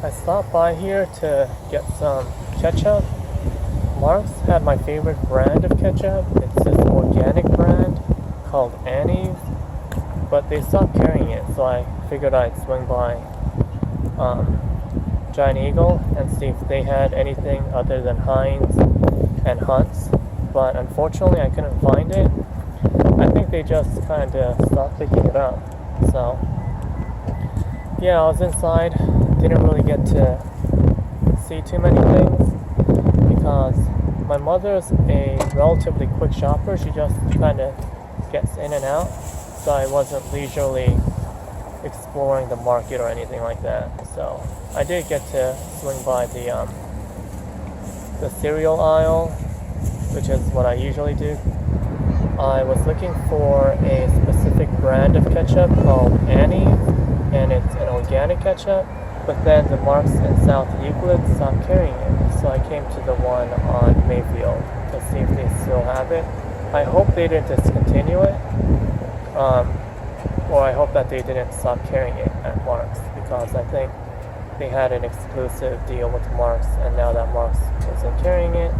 I stopped by here to get some ketchup. Marc's had my favorite brand of ketchup. It's this organic brand called Annie's, but they stopped carrying it, so I figured I'd swing by Giant Eagle and see if they had anything other than Heinz and Hunt's, but unfortunately I couldn't find it. I think they just kind of stopped picking it up. So yeah, I was inside, didn't really get to see too many things because my mother's a relatively quick shopper. She just kind of gets in and out, so I wasn't leisurely exploring the market or anything like that. So I did get to swing by the cereal aisle, which is what I usually do. I was looking for a specific brand of ketchup called Annie's, and it's an organic ketchup, but then the Marc's in South Euclid stopped carrying it, so I came to the one on Mayfield to see if they still have it. I hope they didn't discontinue it, or I hope that they didn't stop carrying it at Marc's, because I think they had an exclusive deal with Marc's, and now that Marc's isn't carrying it,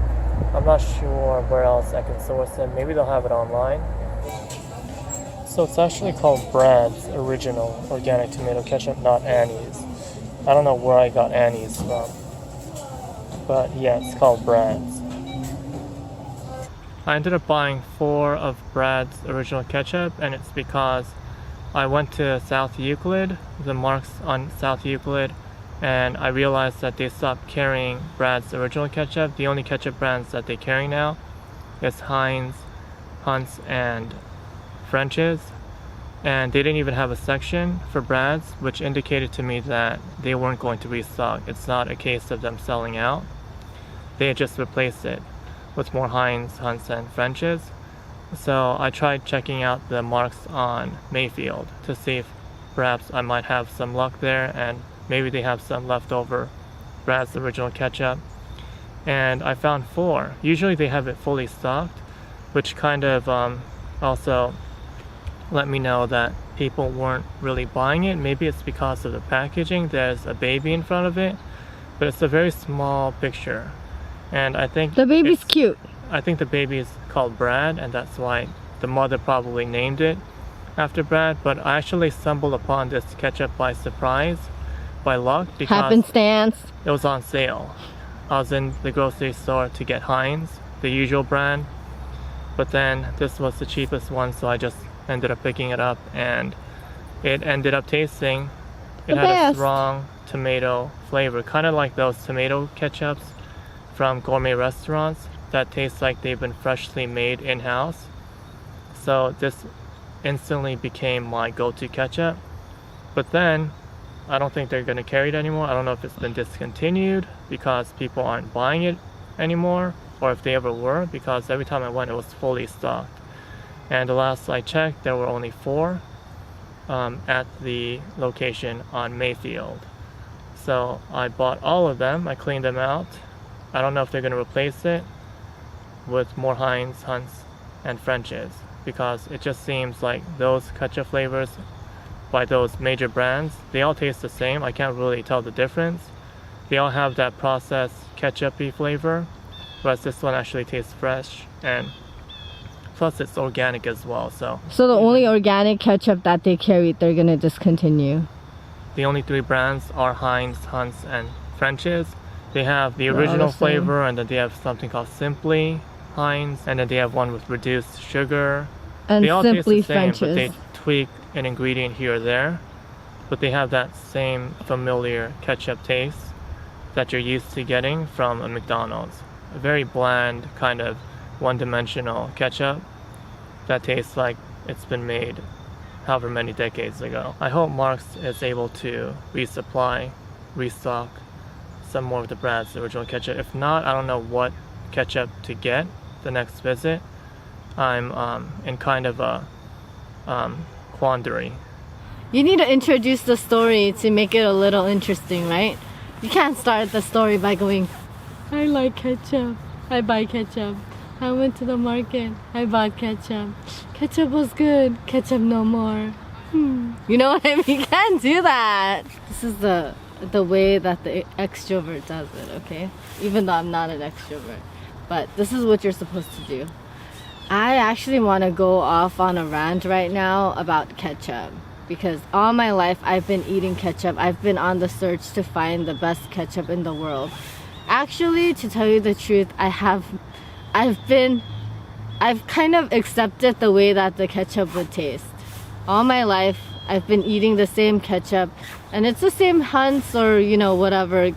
I'm not sure where else I can source it. Maybe they'll have it online. So it's actually called Brad's Original Organic Tomato Ketchup, not Annie's. I don't know where I got Annie's from, but yeah, it's called Brad's. I ended up buying 4 of Brad's Original Ketchup, and it's because I went to South Euclid, the Marc's on South Euclid, and I realized that they stopped carrying Brad's Original Ketchup. The only ketchup brands that they carry now is Heinz, Hunt's, and French's, and they didn't even have a section for Brad's, which indicated to me that they weren't going to restock. It's not a case of them selling out. They had just replaced it with more Heinz, Hunt's, and French's. So I tried checking out the Marc's on Mayfield to see if perhaps I might have some luck there, and maybe they have some leftover Brad's Original Ketchup. And I found 4. Usually they have it fully stocked, which kind of also let me know that people weren't really buying it. Maybe it's because of the packaging. There's a baby in front of it, but it's a very small picture. And I think the baby's cute. I think the baby is called Brad, and that's why the mother probably named it after Brad. But I actually stumbled upon this ketchup by surprise, by luck, because happenstance. It was on sale. I was in the grocery store to get Heinz, the usual brand, but then this was the cheapest one, so I just ended up picking it up, and it ended up tasting, it had a strong tomato flavor, kind of like those tomato ketchups from gourmet restaurants that taste like they've been freshly made in-house. So this instantly became my go-to ketchup. But then I don't think they're going to carry it anymore. I don't know if it's been discontinued because people aren't buying it anymore, or if they ever were, because every time I went it was fully stocked. And the last I checked, there were only 4 at the location on Mayfield. So I bought all of them, I cleaned them out. I don't know if they're going to replace it with more Heinz, Hunt's, and French's, because it just seems like those ketchup flavors by those major brands, they all taste the same. I can't really tell the difference. They all have that processed ketchup-y flavor, whereas this one actually tastes fresh, and plus it's organic as well. So the only organic ketchup that they carry, they're gonna discontinue. The only 3 brands are Heinz, Hunt's, and French's. They have the original flavor, and then they have something called Simply Heinz, and then they have one with reduced sugar. And they all Simply taste the same, French's. but they tweak an ingredient here or there. But they have that same familiar ketchup taste that you're used to getting from a McDonald's. A very bland, kind of one-dimensional ketchup that tastes like it's been made however many decades ago. I hope Marc's is able to restock some more of the Brad's Original Ketchup. If not, I don't know what ketchup to get the next visit. I'm in kind of a quandary. You need to introduce the story to make it a little interesting, right? You can't start the story by going, I like ketchup, I buy ketchup, I went to the market, I bought ketchup, ketchup was good, ketchup no more. You know what I mean? You can't do that. This is the the way that the extrovert does it, okay? Even though I'm not an extrovert. But this is what you're supposed to do. I actually want to go off on a rant right now about ketchup. Because all my life I've been eating ketchup. I've been on the search to find the best ketchup in the world. Actually, to tell you the truth, I've kind of accepted the way that the ketchup would taste. All my life, I've been eating the same ketchup, and it's the same Heinz or, you know, whatever.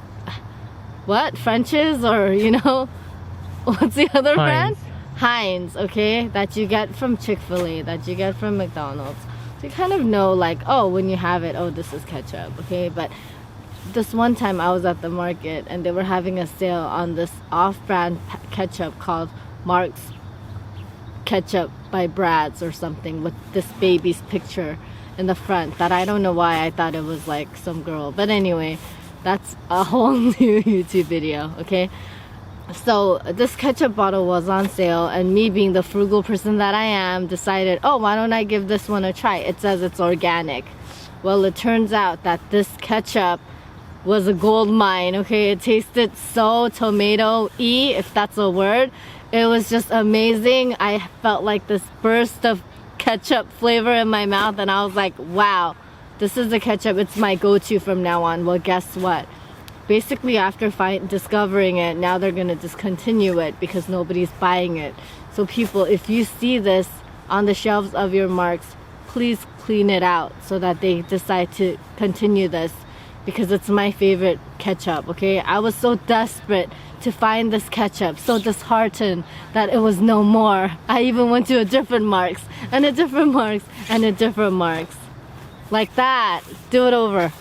What? French's or, you know, what's the other brand? Heinz, okay? That you get from Chick-fil-A, that you get from McDonald's. So you kind of know, like, oh, when you have it, oh, this is ketchup, okay? But this one time I was at the market and they were having a sale on this off-brand ketchup called Marc's Ketchup by Brad's or something, with this baby's picture in the front that I don't know why I thought it was like some girl. But anyway, that's a whole new YouTube video, okay? So this ketchup bottle was on sale, and me being the frugal person that I am decided, oh, why don't I give this one a try? It says it's organic. Well, it turns out that this ketchup was a gold mine, okay? It tasted so tomato-y, if that's a word. It was just amazing. I felt like this burst of ketchup flavor in my mouth, and I was like, wow, this is the ketchup. It's my go-to from now on. Well, guess what? Basically, after discovering it, now they're gonna discontinue it because nobody's buying it. So people, if you see this on the shelves of your Marcs, please clean it out so that they decide to continue this, because it's my favorite ketchup, okay? I was so desperate to find this ketchup, so disheartened that it was no more. I even went to a different Marcs, and a different Marcs, and a different Marcs. Like that. Do it over.